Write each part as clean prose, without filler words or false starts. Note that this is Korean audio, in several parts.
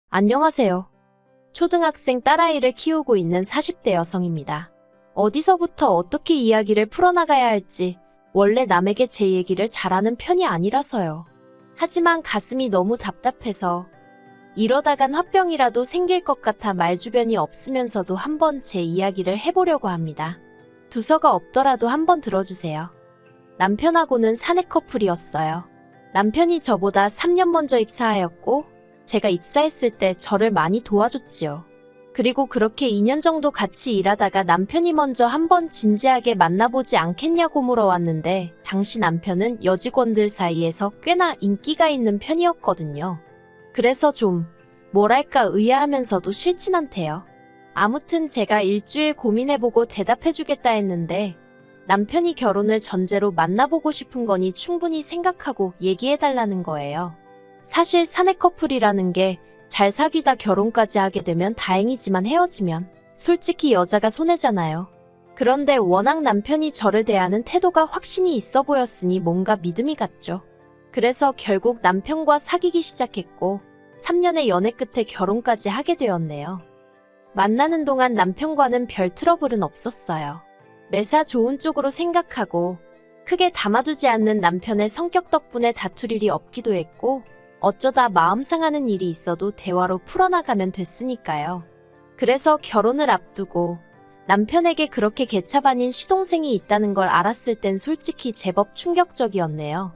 안녕하세요. 초등학생 딸아이를 키우고 있는 40대 여성입니다. 어디서부터 어떻게 이야기를 풀어나가야 할지 원래 남에게 제 얘기를 잘하는 편이 아니라서요. 하지만 가슴이 너무 답답해서 이러다간 화병이라도 생길 것 같아 말주변이 없으면서도 한번 제 이야기를 해보려고 합니다. 두서가 없더라도 한번 들어주세요. 남편하고는 사내 커플이었어요. 남편이 저보다 3년 먼저 입사하였고 제가 입사했을 때 저를 많이 도와줬지요. 그리고 그렇게 2년 정도 같이 일하다가 남편이 먼저 한번 진지하게 만나보지 않겠냐고 물어왔는데 당시 남편은 여직원들 사이에서 꽤나 인기가 있는 편이었거든요. 그래서 좀 뭐랄까 의아하면서도 싫진 않대요. 아무튼 제가 일주일 고민해보고 대답해주겠다 했는데 남편이 결혼을 전제로 만나보고 싶은 거니 충분히 생각하고 얘기해달라는 거예요. 사실 사내 커플이라는 게 잘 사귀다 결혼까지 하게 되면 다행이지만 헤어지면 솔직히 여자가 손해잖아요. 그런데 워낙 남편이 저를 대하는 태도가 확신이 있어 보였으니 뭔가 믿음이 갔죠. 그래서 결국 남편과 사귀기 시작했고 3년의 연애 끝에 결혼까지 하게 되었네요. 만나는 동안 남편과는 별 트러블은 없었어요. 매사 좋은 쪽으로 생각하고 크게 담아두지 않는 남편의 성격 덕분에 다툴 일이 없기도 했고 어쩌다 마음 상하는 일이 있어도 대화로 풀어나가면 됐으니까요. 그래서 결혼을 앞두고 남편에게 그렇게 개차반인 시동생이 있다는 걸 알았을 땐 솔직히 제법 충격적이었네요.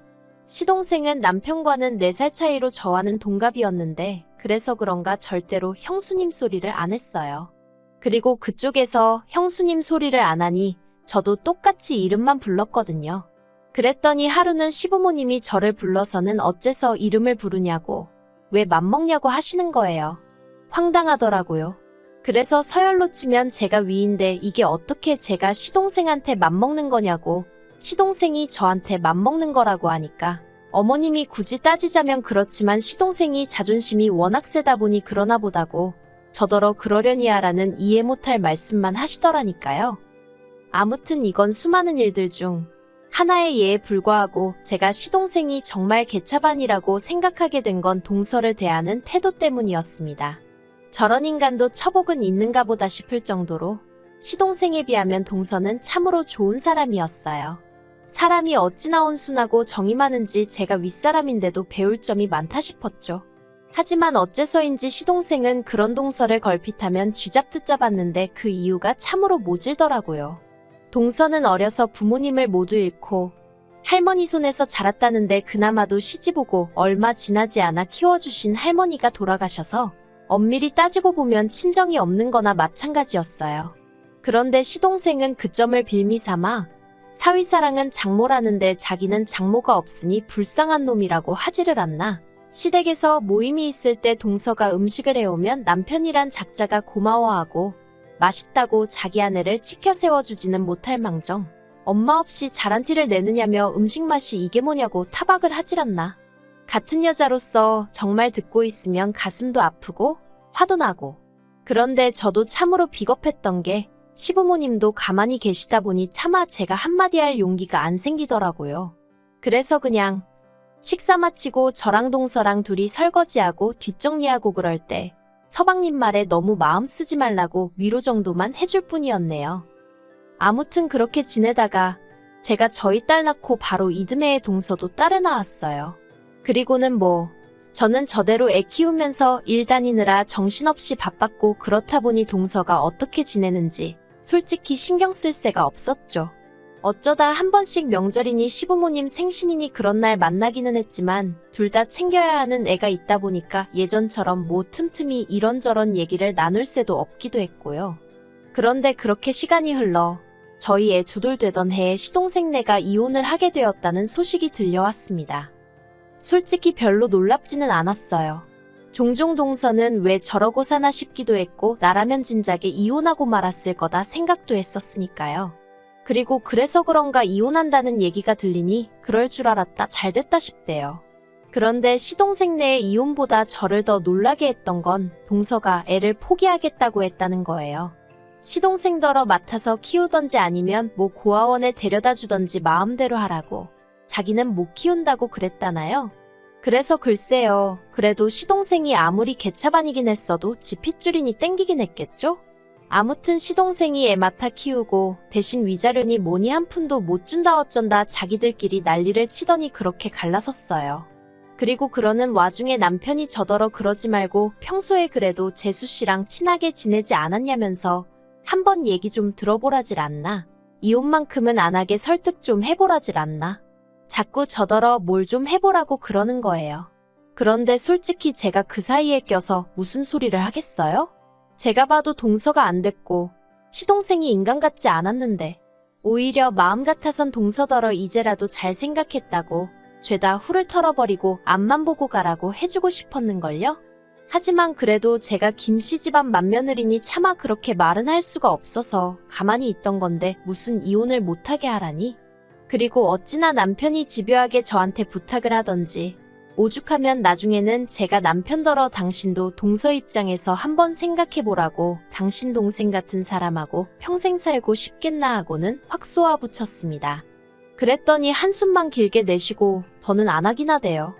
시동생은 남편과는 4살 차이로 저와는 동갑이었는데 그래서 그런가 절대로 형수님 소리를 안 했어요. 그리고 그쪽에서 형수님 소리를 안 하니 저도 똑같이 이름만 불렀거든요. 그랬더니 하루는 시부모님이 저를 불러서는 어째서 이름을 부르냐고, 왜 맘먹냐고 하시는 거예요. 황당하더라고요. 그래서 서열로 치면 제가 위인데 이게 어떻게 제가 시동생한테 맘먹는 거냐고, 시동생이 저한테 맘먹는 거라고 하니까 어머님이 굳이 따지자면 그렇지만 시동생이 자존심이 워낙 세다 보니 그러나 보다고 저더러 그러려니야 라는 이해 못할 말씀만 하시더라니까요. 아무튼 이건 수많은 일들 중 하나의 예에 불과하고 제가 시동생이 정말 개차반이라고 생각하게 된 건 동서를 대하는 태도 때문이었습니다. 저런 인간도 처복은 있는가 보다 싶을 정도로 시동생에 비하면 동서는 참으로 좋은 사람이었어요. 사람이 어찌나 온순하고 정이 많은지 제가 윗사람인데도 배울 점이 많다 싶었죠. 하지만 어째서인지 시동생은 그런 동서를 걸핏하면 쥐잡듯 잡았는데 그 이유가 참으로 모질더라고요. 동서는 어려서 부모님을 모두 잃고 할머니 손에서 자랐다는데 그나마도 시집오고 얼마 지나지 않아 키워주신 할머니가 돌아가셔서 엄밀히 따지고 보면 친정이 없는 거나 마찬가지였어요. 그런데 시동생은 그 점을 빌미 삼아 사위사랑은 장모라는데 자기는 장모가 없으니 불쌍한 놈이라고 하지를 않나. 시댁에서 모임이 있을 때 동서가 음식을 해오면 남편이란 작자가 고마워하고 맛있다고 자기 아내를 치켜 세워주지는 못할 망정 엄마 없이 잘한 티를 내느냐며 음식 맛이 이게 뭐냐고 타박을 하질 않나. 같은 여자로서 정말 듣고 있으면 가슴도 아프고 화도 나고. 그런데 저도 참으로 비겁했던 게 시부모님도 가만히 계시다 보니 차마 제가 한마디 할 용기가 안 생기더라고요. 그래서 그냥 식사 마치고 저랑 동서랑 둘이 설거지하고 뒷정리하고 그럴 때 서방님 말에 너무 마음 쓰지 말라고 위로 정도만 해줄 뿐이었네요. 아무튼 그렇게 지내다가 제가 저희 딸 낳고 바로 이듬해에 동서도 딸을 낳았어요. 그리고는 저는 저대로 애 키우면서 일 다니느라 정신없이 바빴고 그렇다 보니 동서가 어떻게 지내는지 솔직히 신경 쓸 새가 없었죠. 어쩌다 한 번씩 명절이니 시부모님 생신이니 그런 날 만나기는 했지만 둘 다 챙겨야 하는 애가 있다 보니까 예전처럼 틈틈이 이런저런 얘기를 나눌 새도 없기도 했고요. 그런데 그렇게 시간이 흘러 저희 애 2돌 되던 해에 시동생네가 이혼을 하게 되었다는 소식이 들려왔습니다. 솔직히 별로 놀랍지는 않았어요. 종종 동서는 왜 저러고 사나 싶기도 했고 나라면 진작에 이혼하고 말았을 거다 생각도 했었으니까요. 그리고 그래서 그런가 이혼한다는 얘기가 들리니 그럴 줄 알았다 잘됐다 싶대요. 그런데 시동생네의 이혼보다 저를 더 놀라게 했던 건 동서가 애를 포기하겠다고 했다는 거예요. 시동생더러 맡아서 키우던지 아니면 고아원에 데려다 주던지 마음대로 하라고. 자기는 못 키운다고 그랬다나요? 그래서 글쎄요. 그래도 시동생이 아무리 개차반이긴 했어도 지 핏줄이니 땡기긴 했겠죠? 아무튼 시동생이 애 맡아 키우고 대신 위자료니 뭐니 한 푼도 못 준다 어쩐다 자기들끼리 난리를 치더니 그렇게 갈라섰어요. 그리고 그러는 와중에 남편이 저더러 그러지 말고 평소에 그래도 재수씨랑 친하게 지내지 않았냐면서 한번 얘기 좀 들어보라질 않나. 이혼만큼은 안 하게 설득 좀 해보라질 않나. 자꾸 저더러 뭘 좀 해보라고 그러는 거예요. 그런데 솔직히 제가 그 사이에 껴서 무슨 소리를 하겠어요? 제가 봐도 동서가 안 됐고 시동생이 인간 같지 않았는데 오히려 마음 같아선 동서더러 이제라도 잘 생각했다고 죄다 훌을 털어버리고 앞만 보고 가라고 해주고 싶었는걸요? 하지만 그래도 제가 김씨 집안 맏며느리니 차마 그렇게 말은 할 수가 없어서 가만히 있던 건데 무슨 이혼을 못하게 하라니? 그리고 어찌나 남편이 집요하게 저한테 부탁을 하던지 오죽하면 나중에는 제가 남편더러 당신도 동서 입장에서 한번 생각해보라고 당신 동생 같은 사람하고 평생 살고 싶겠나 하고는 확 쏘아붙였습니다. 그랬더니 한숨만 길게 내쉬고 더는 안 하긴 하대요.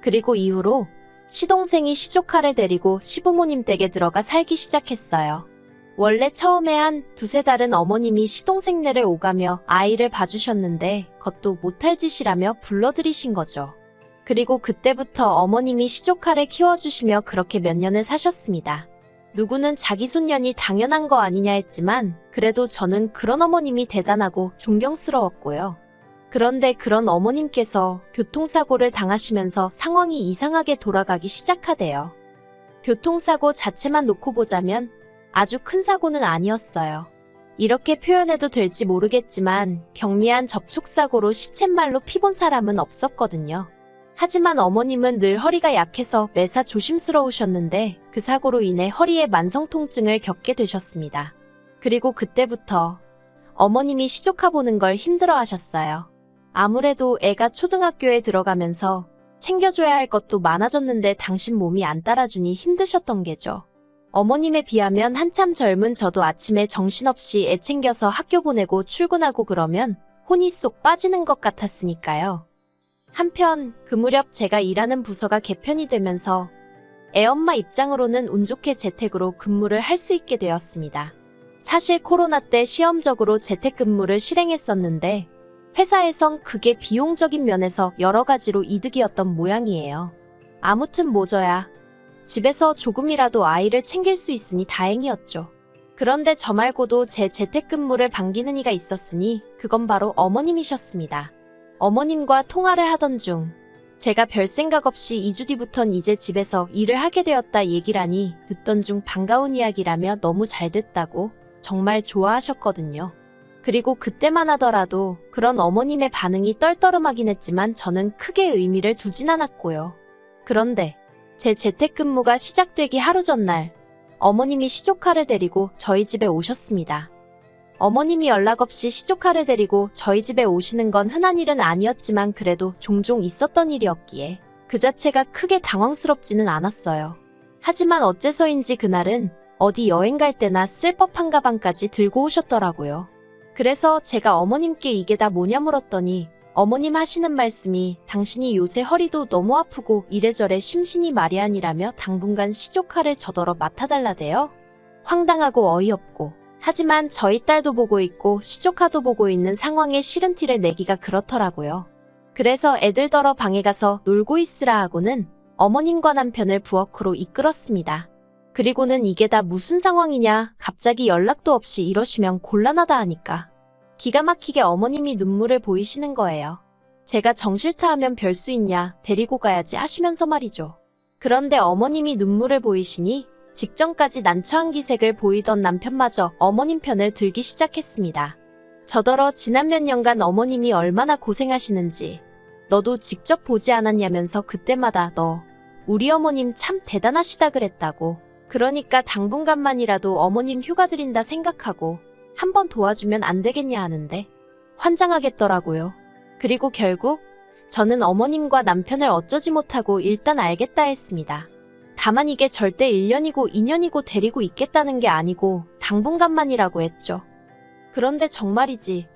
그리고 이후로 시동생이 시조카를 데리고 시부모님 댁에 들어가 살기 시작했어요. 원래 처음에 한 두세 달은 어머님이 시동생네를 오가며 아이를 봐주셨는데 그것도 못할 짓이라며 불러들이신 거죠. 그리고 그때부터 어머님이 시조카를 키워주시며 그렇게 몇 년을 사셨습니다. 누구는 자기 손년이 당연한 거 아니냐 했지만 그래도 저는 그런 어머님이 대단하고 존경스러웠고요. 그런데 그런 어머님께서 교통사고를 당하시면서 상황이 이상하게 돌아가기 시작하대요. 교통사고 자체만 놓고 보자면 아주 큰 사고는 아니었어요. 이렇게 표현해도 될지 모르겠지만 경미한 접촉사고로 시쳇말로 피 본 사람은 없었거든요. 하지만 어머님은 늘 허리가 약해서 매사 조심스러우셨는데 그 사고로 인해 허리에 만성통증을 겪게 되셨습니다. 그리고 그때부터 어머님이 시조카 보는 걸 힘들어 하셨어요. 아무래도 애가 초등학교에 들어가면서 챙겨줘야 할 것도 많아졌는데 당신 몸이 안 따라주니 힘드셨던 게죠. 어머님에 비하면 한참 젊은 저도 아침에 정신없이 애 챙겨서 학교 보내고 출근하고 그러면 혼이 쏙 빠지는 것 같았으니까요. 한편 그 무렵 제가 일하는 부서가 개편이 되면서 애엄마 입장으로는 운 좋게 재택으로 근무를 할 수 있게 되었습니다. 사실 코로나 때 시험적으로 재택근무를 실행했었는데 회사에선 그게 비용적인 면에서 여러 가지로 이득이었던 모양이에요. 아무튼 뭐저야 집에서 조금이라도 아이를 챙길 수 있으니 다행이었죠. 그런데 저 말고도 제 재택근무를 반기는 이가 있었으니 그건 바로 어머님이셨습니다. 어머님과 통화를 하던 중 제가 별 생각 없이 2주 뒤부턴 이제 집에서 일을 하게 되었다 얘기라니 듣던 중 반가운 이야기라며 너무 잘 됐다고 정말 좋아하셨거든요. 그리고 그때만 하더라도 그런 어머님의 반응이 떨떠름하긴 했지만 저는 크게 의미를 두진 않았고요. 그런데 제 재택근무가 시작되기 하루 전날 어머님이 시조카를 데리고 저희 집에 오셨습니다. 어머님이 연락 없이 시조카를 데리고 저희 집에 오시는 건 흔한 일은 아니었지만 그래도 종종 있었던 일이었기에 그 자체가 크게 당황스럽지는 않았어요. 하지만 어째서인지 그날은 어디 여행 갈 때나 쓸 법한 가방까지 들고 오셨더라고요. 그래서 제가 어머님께 이게 다 뭐냐 물었더니 어머님 하시는 말씀이 당신이 요새 허리도 너무 아프고 이래저래 심신이 말이 아니라며 당분간 시조카를 저더러 맡아달라대요. 황당하고 어이없고 하지만 저희 딸도 보고 있고 시조카도 보고 있는 상황에 싫은 티를 내기가 그렇더라고요. 그래서 애들더러 방에 가서 놀고 있으라 하고는 어머님과 남편을 부엌으로 이끌었습니다. 그리고는 이게 다 무슨 상황이냐 갑자기 연락도 없이 이러시면 곤란하다 하니까 기가 막히게 어머님이 눈물을 보이시는 거예요. 제가 정 싫다 하면 별 수 있냐 데리고 가야지 하시면서 말이죠. 그런데 어머님이 눈물을 보이시니 직전까지 난처한 기색을 보이던 남편마저 어머님 편을 들기 시작했습니다. 저더러 지난 몇 년간 어머님이 얼마나 고생하시는지 너도 직접 보지 않았냐면서 그때마다 너 우리 어머님 참 대단하시다 그랬다고. 그러니까 당분간만이라도 어머님 휴가 드린다 생각하고 한번 도와주면 안 되겠냐 하는데 환장하겠더라고요. 그리고 결국 저는 어머님과 남편을 어쩌지 못하고 일단 알겠다 했습니다. 다만 이게 절대 1년이고 2년이고 데리고 있겠다는 게 아니고 당분간만이라고 했죠. 그런데 정말이지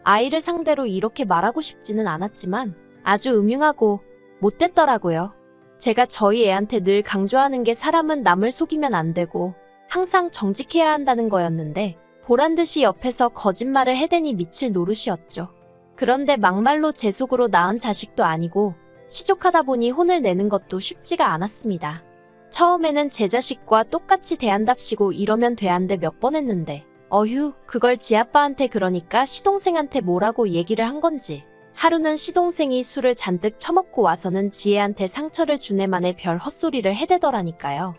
아이를 상대로 이렇게 말하고 싶지는 않았지만 아주 음흉하고 못됐더라고요. 제가 저희 애한테 늘 강조하는 게 사람은 남을 속이면 안 되고 항상 정직해야 한다는 거였는데 보란듯이 옆에서 거짓말을 해대니 미칠 노릇이었죠. 그런데 막말로 제 속으로 낳은 자식도 아니고 시족하다 보니 혼을 내는 것도 쉽지가 않았습니다. 처음에는 제 자식과 똑같이 대한답시고 이러면 돼안돼 몇 번 했는데 어휴, 그걸 지아빠한테 그러니까 시동생한테 뭐라고 얘기를 한 건지 하루는 시동생이 술을 잔뜩 처먹고 와서는 지혜한테 상처를 주네만에 별 헛소리를 해대더라니까요.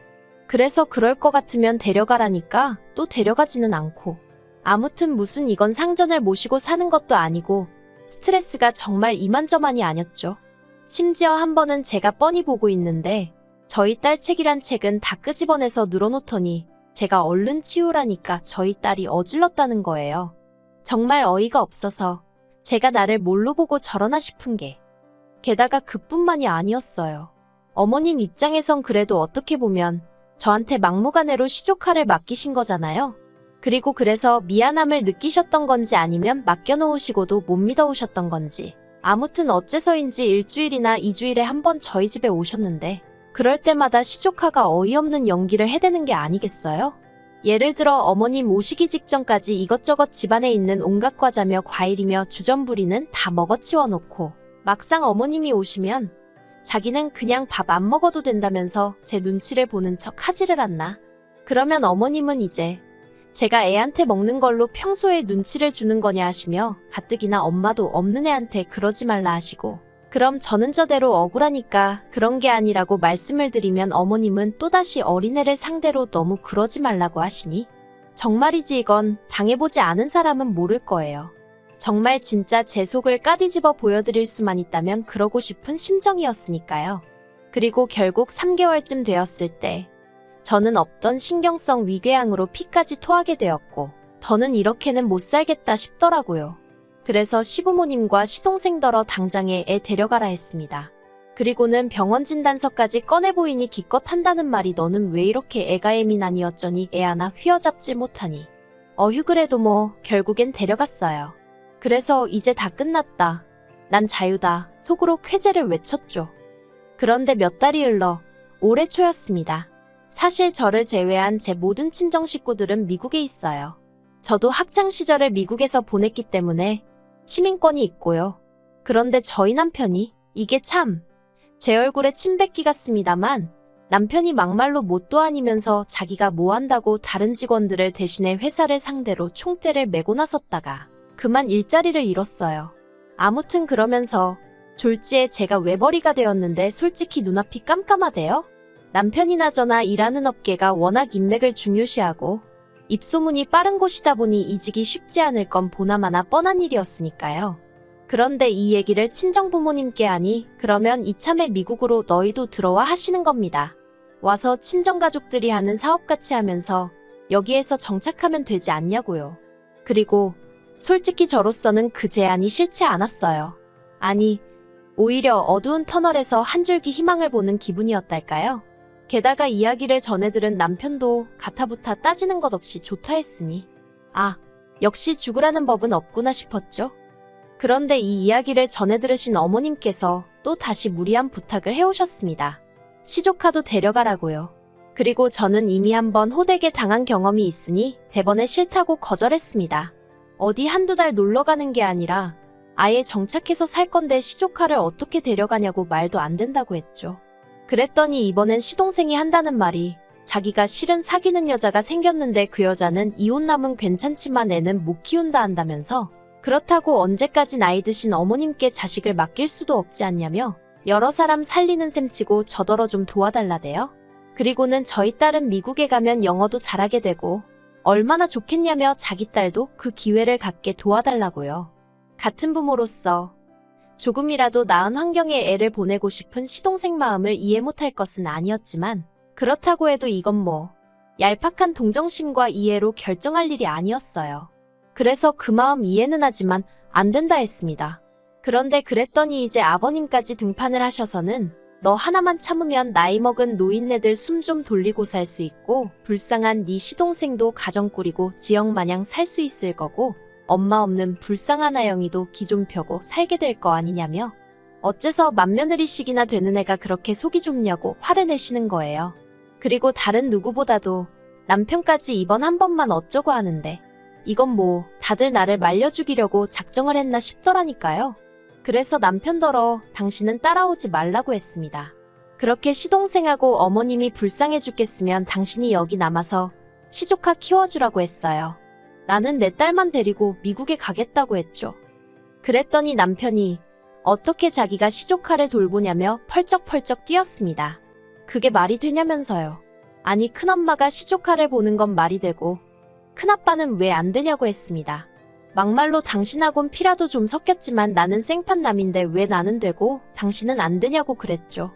그래서 그럴 것 같으면 데려가라니까 또 데려가지는 않고 아무튼 무슨 이건 상전을 모시고 사는 것도 아니고 스트레스가 정말 이만저만이 아니었죠. 심지어 한 번은 제가 뻔히 보고 있는데 저희 딸 책이란 책은 다 끄집어내서 늘어놓더니 제가 얼른 치우라니까 저희 딸이 어질렀다는 거예요. 정말 어이가 없어서 제가 나를 뭘로 보고 저러나 싶은 게 게다가 그뿐만이 아니었어요. 어머님 입장에선 그래도 어떻게 보면 저한테 막무가내로 시조카를 맡기신 거잖아요. 그리고 그래서 미안함을 느끼셨던 건지 아니면 맡겨놓으시고도 못 믿어오셨던 건지 아무튼 어째서인지 일주일이나 2주일에 한 번 저희 집에 오셨는데 그럴 때마다 시조카가 어이없는 연기를 해대는 게 아니겠어요? 예를 들어 어머님 오시기 직전까지 이것저것 집안에 있는 온갖 과자며 과일이며 주전부리는 다 먹어치워 놓고 막상 어머님이 오시면 자기는 그냥 밥 안 먹어도 된다면서 제 눈치를 보는 척 하지를 않나. 그러면 어머님은 이제 제가 애한테 먹는 걸로 평소에 눈치를 주는 거냐 하시며 가뜩이나 엄마도 없는 애한테 그러지 말라 하시고 그럼 저는 저대로 억울하니까 그런 게 아니라고 말씀을 드리면 어머님은 또다시 어린애를 상대로 너무 그러지 말라고 하시니 정말이지 이건 당해보지 않은 사람은 모를 거예요. 정말 진짜 제 속을 까뒤집어 보여드릴 수만 있다면 그러고 싶은 심정이었으니까요. 그리고 결국 3개월쯤 되었을 때 저는 없던 신경성 위궤양으로 피까지 토하게 되었고 더는 이렇게는 못 살겠다 싶더라고요. 그래서 시부모님과 시동생더러 당장에 애 데려가라 했습니다. 그리고는 병원 진단서까지 꺼내보이니 기껏 한다는 말이 너는 왜 이렇게 애가 예민하니 어쩌니 애 하나 휘어잡질 못하니 어휴 그래도 뭐 결국엔 데려갔어요. 그래서 이제 다 끝났다. 난 자유다. 속으로 쾌재를 외쳤죠. 그런데 몇 달이 흘러 올해 초였습니다. 사실 저를 제외한 제 모든 친정 식구들은 미국에 있어요. 저도 학창 시절을 미국에서 보냈기 때문에 시민권이 있고요. 그런데 저희 남편이 이게 참 제 얼굴에 침 뱉기 같습니다만 남편이 막말로 뭣도 아니면서 자기가 뭐 한다고 다른 직원들을 대신해 회사를 상대로 총대를 메고 나섰다가 그만 일자리를 잃었어요. 아무튼 그러면서 졸지에 제가 외벌이가 되었는데 솔직히 눈앞이 깜깜하대요. 남편이나 저나 일하는 업계가 워낙 인맥을 중요시하고 입소문이 빠른 곳이다 보니 이직이 쉽지 않을 건 보나마나 뻔한 일이었으니까요. 그런데 이 얘기를 친정부모님께 하니 그러면 이참에 미국으로 너희도 들어와 하시는 겁니다. 와서 친정가족들이 하는 사업같이 하면서 여기에서 정착하면 되지 않냐고요. 그리고 솔직히 저로서는 그 제안이 싫지 않았어요. 아니, 오히려 어두운 터널에서 한 줄기 희망을 보는 기분이었달까요? 게다가 이야기를 전해들은 남편도 가타부타 따지는 것 없이 좋다 했으니 아, 역시 죽으라는 법은 없구나 싶었죠. 그런데 이 이야기를 전해들으신 어머님께서 또 다시 무리한 부탁을 해오셨습니다. 시조카도 데려가라고요. 그리고 저는 이미 한번 호되게 당한 경험이 있으니 대번에 싫다고 거절했습니다. 어디 한두 달 놀러 가는 게 아니라 아예 정착해서 살 건데 시조카를 어떻게 데려가냐고 말도 안 된다고 했죠. 그랬더니 이번엔 시동생이 한다는 말이 자기가 실은 사귀는 여자가 생겼는데 그 여자는 이혼남은 괜찮지만 애는 못 키운다 한다면서 그렇다고 언제까지 나이 드신 어머님께 자식을 맡길 수도 없지 않냐며 여러 사람 살리는 셈치고 저더러 좀 도와달라대요. 그리고는 저희 딸은 미국에 가면 영어도 잘하게 되고 얼마나 좋겠냐며 자기 딸도 그 기회를 갖게 도와달라고요. 같은 부모로서 조금이라도 나은 환경에 애를 보내고 싶은 시동생 마음을 이해 못할 것은 아니었지만 그렇다고 해도 이건 뭐 얄팍한 동정심과 이해로 결정할 일이 아니었어요. 그래서 그 마음 이해는 하지만 안 된다 했습니다. 그런데 그랬더니 이제 아버님까지 등판을 하셔서는 너 하나만 참으면 나이 먹은 노인네들 숨 좀 돌리고 살 수 있고 불쌍한 네 시동생도 가정 꾸리고 지역마냥 살 수 있을 거고 엄마 없는 불쌍한 아영이도 기 좀 펴고 살게 될 거 아니냐며 어째서 맏며느리씩이나 되는 애가 그렇게 속이 좁냐고 화를 내시는 거예요. 그리고 다른 누구보다도 남편까지 이번 한 번만 어쩌고 하는데 이건 뭐 다들 나를 말려 죽이려고 작정을 했나 싶더라니까요. 그래서 남편더러 당신은 따라오지 말라고 했습니다. 그렇게 시동생하고 어머님이 불쌍해 죽겠으면 당신이 여기 남아서 시조카 키워주라고 했어요. 나는 내 딸만 데리고 미국에 가겠다고 했죠. 그랬더니 남편이 어떻게 자기가 시조카를 돌보냐며 펄쩍펄쩍 뛰었습니다. 그게 말이 되냐면서요. 아니 큰엄마가 시조카를 보는 건 말이 되고 큰아빠는 왜 안 되냐고 했습니다. 막말로 당신하곤 피라도 좀 섞였지만 나는 생판남인데 왜 나는 되고 당신은 안 되냐고 그랬죠.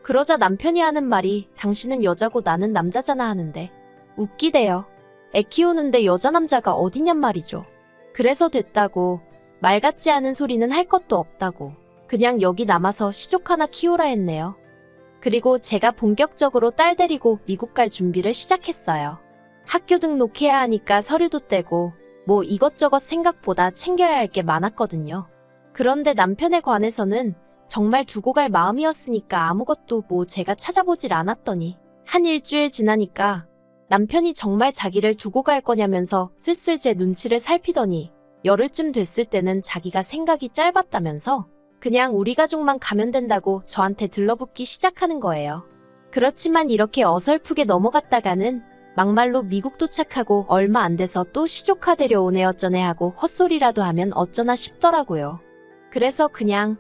그러자 남편이 하는 말이 당신은 여자고 나는 남자잖아 하는데 웃기대요. 애 키우는데 여자 남자가 어디냔 말이죠. 그래서 됐다고 말 같지 않은 소리는 할 것도 없다고 그냥 여기 남아서 시족 하나 키우라 했네요. 그리고 제가 본격적으로 딸 데리고 미국 갈 준비를 시작했어요. 학교 등록해야 하니까 서류도 떼고 뭐 이것저것 생각보다 챙겨야 할 게 많았거든요. 그런데 남편에 관해서는 정말 두고 갈 마음이었으니까 아무것도 뭐 제가 찾아보질 않았더니 한 일주일 지나니까 남편이 정말 자기를 두고 갈 거냐면서 슬슬 제 눈치를 살피더니 열흘쯤 됐을 때는 자기가 생각이 짧았다면서 그냥 우리 가족만 가면 된다고 저한테 들러붙기 시작하는 거예요. 그렇지만 이렇게 어설프게 넘어갔다가는 막말로 미국 도착하고 얼마 안 돼서 또 시조카 데려오네 어쩌네 하고 헛소리라도 하면 어쩌나 싶더라고요. 그래서 그냥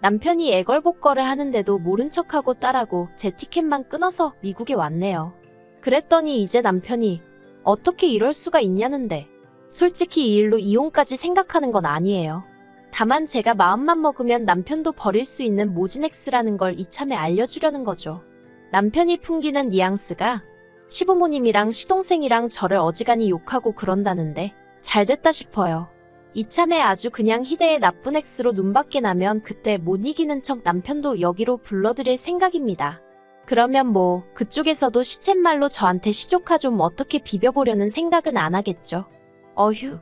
남편이 애걸복걸을 하는데도 모른 척하고 딸하고 제 티켓만 끊어서 미국에 왔네요. 그랬더니 이제 남편이 어떻게 이럴 수가 있냐는데 솔직히 이 일로 이혼까지 생각하는 건 아니에요. 다만 제가 마음만 먹으면 남편도 버릴 수 있는 모진엑스라는 걸 이참에 알려주려는 거죠. 남편이 풍기는 뉘앙스가 시부모님이랑 시동생이랑 저를 어지간히 욕하고 그런다는데 잘됐다 싶어요. 이참에 아주 그냥 희대의 나쁜 엑스로 눈밖에 나면 그때 못 이기는 척 남편도 여기로 불러들일 생각입니다. 그러면 뭐 그쪽에서도 시쳇말로 저한테 시조카 좀 어떻게 비벼보려는 생각은 안 하겠죠. 어휴,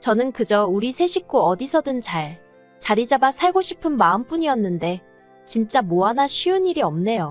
저는 그저 우리 세 식구 어디서든 잘 자리 잡아 살고 싶은 마음뿐이었는데 진짜 뭐 하나 쉬운 일이 없네요.